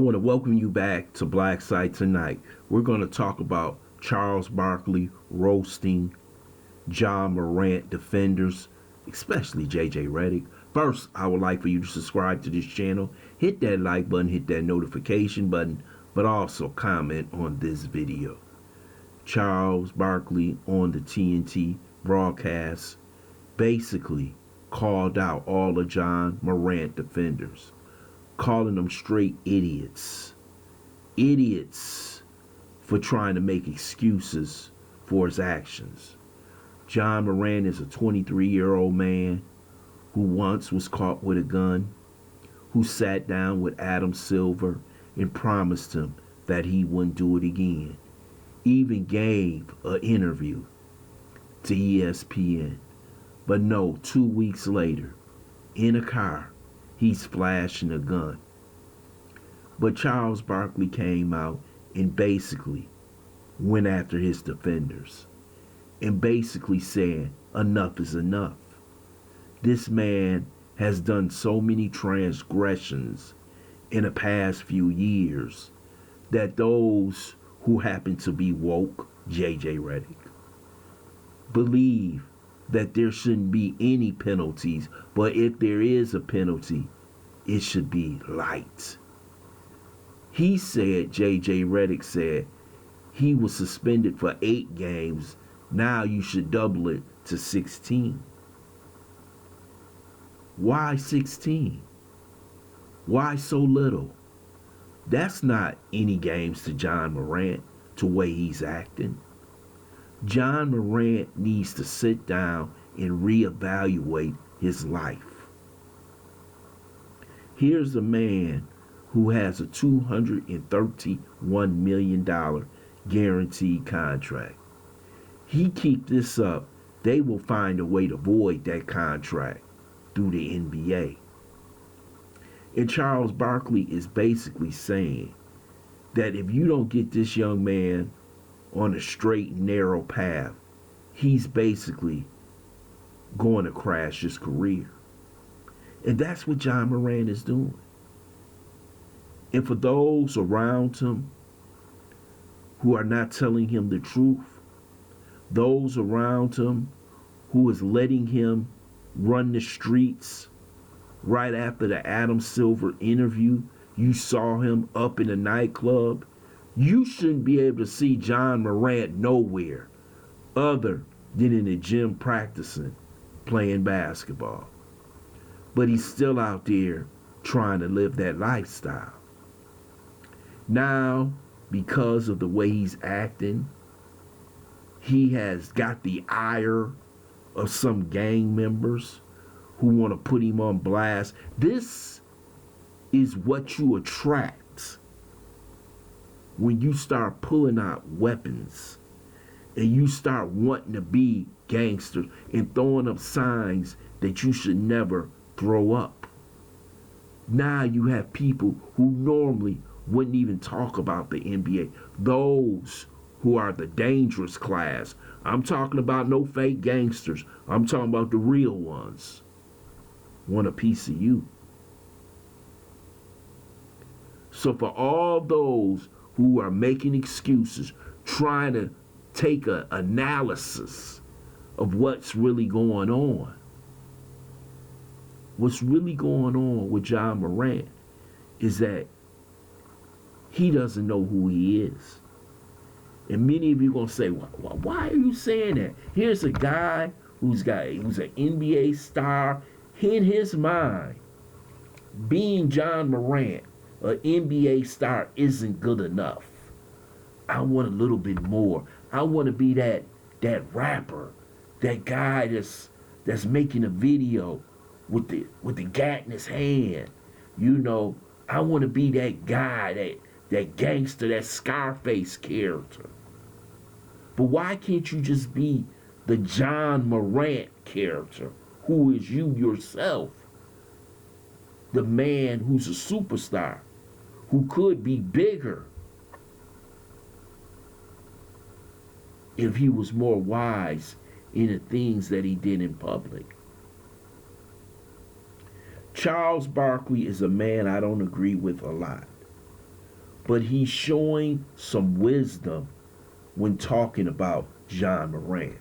want to welcome you back to Black Site tonight. We're going to talk about Charles Barkley roasting John Morant defenders, especially JJ Redick. First, I would like for you to subscribe to this channel, hit that like button, hit that notification button, but also comment on this video. Charles Barkley on the TNT broadcast basically called out all of John Morant defenders, calling them straight idiots. Idiots for trying to make excuses for his actions. John Morant is a 23-year-old man who once was caught with a gun, who sat down with Adam Silver and promised him that he wouldn't do it again. Even gave an interview to ESPN. But no, 2 weeks later, in a car, he's flashing a gun. But Charles Barkley came out and basically went after his defenders and basically said enough is enough. This man has done so many transgressions in the past few years that those who happen to be woke, JJ Redick, believe that there shouldn't be any penalties, but if there is a penalty, it should be light. He said, JJ Redick said, he was suspended for 8 games. Now you should double it to 16. Why 16? Why so little? That's not any games to John Morant, to way he's acting. John Morant needs to sit down and reevaluate his life. Here's a man who has a $231 million guaranteed contract. He keep this up, they will find a way to void that contract through the NBA. And Charles Barkley is basically saying that if you don't get this young man on a straight and narrow path, he's basically going to crash his career. And that's what John Morant is doing. And for those around him who are not telling him the truth, those around him who is letting him run the streets, right after the Adam Silver interview, you saw him up in a nightclub. You shouldn't be able to see John Morant nowhere other than in the gym practicing, playing basketball. But he's still out there trying to live that lifestyle. Now, because of the way he's acting, he has got the ire of some gang members who want to put him on blast. This is what you attract when you start pulling out weapons and you start wanting to be gangsters and throwing up signs that you should never throw up. Now you have people who normally wouldn't even talk about the NBA. Those who are the dangerous class. I'm talking about no fake gangsters. I'm talking about the real ones. Want a piece of you. So for all those who are making excuses, trying to take an analysis of what's really going on, what's really going on with John Morant is that he doesn't know who he is. And many of you are going to say, why are you saying that? Here's a guy who's an NBA star. In his mind, being John Morant, an NBA star, isn't good enough. I want a little bit more. I want to be that rapper, that guy that's making a video with the gat in his hand. You know, I want to be that guy, that gangster, that Scarface character. But why can't you just be the John Morant character, who is you yourself? The man who's a superstar, who could be bigger if he was more wise in the things that he did in public. Charles Barkley is a man I don't agree with a lot. but he's showing some wisdom when talking about John Morant.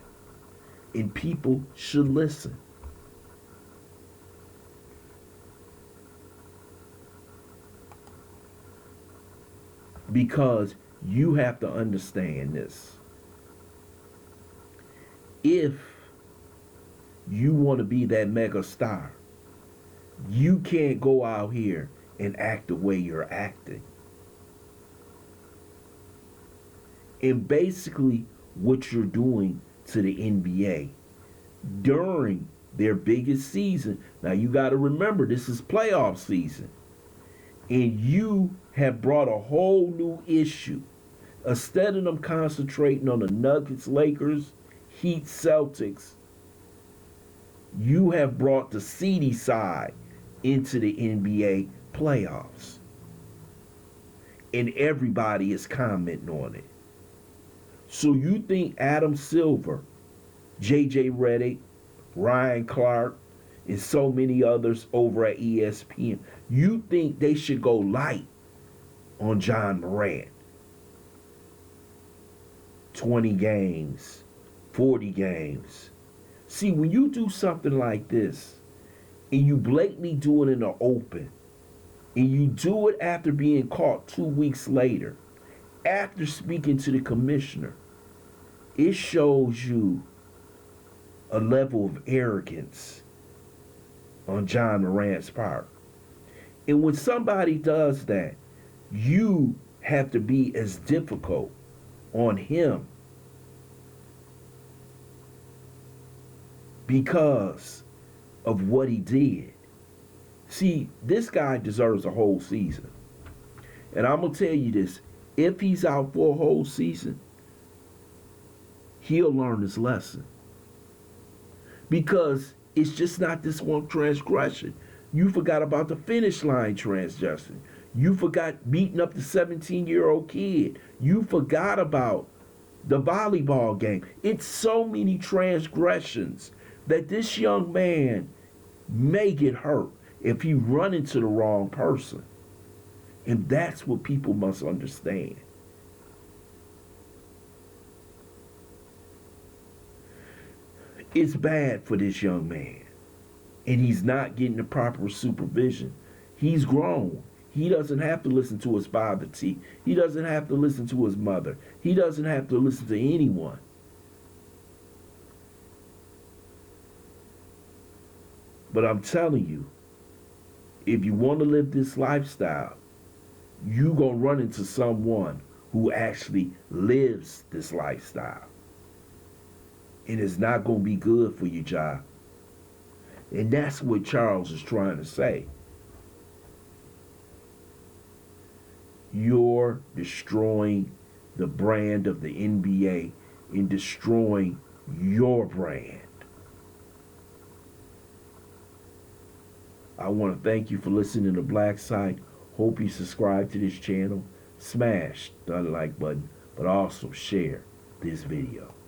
And people should listen. Because you have to understand this. If you want to be that mega star, you can't go out here and act the way you're acting. And basically, what you're doing to the NBA during their biggest season. Now, you got to remember, this is playoff season. And you have brought a whole new issue. Instead of them concentrating on the Nuggets, Lakers, Heat, Celtics, you have brought the seedy side into the NBA playoffs. And everybody is commenting on it. So you think Adam Silver, JJ Redick, Ryan Clark, and so many others over at ESPN, you think they should go light on John Morant? 20 games, 40 games. See, when you do something like this, and you blatantly do it in the open, and you do it after being caught 2 weeks later, after speaking to the commissioner, it shows you a level of arrogance on John Morant's part. And when somebody does that, you have to be as difficult on him because of what he did. See, this guy deserves a whole season. And I'm going to tell you this, if he's out for a whole season, he'll learn his lesson. Because it's just not this one transgression. You forgot about the finish line transgression. You forgot beating up the 17-year-old kid. You forgot about the volleyball game. It's so many transgressions that this young man may get hurt if he run into the wrong person. And that's what people must understand. It's bad for this young man. And he's not getting the proper supervision. He's grown. He doesn't have to listen to his father. He doesn't have to listen to his mother. He doesn't have to listen to anyone. But I'm telling you, if you want to live this lifestyle, you're going to run into someone who actually lives this lifestyle. And it's not going to be good for you, Ja. And that's what Charles is trying to say. You're destroying the brand of the NBA and destroying your brand. I want to thank you for listening to Black Site. Hope you subscribe to this channel. Smash the like button, but also share this video.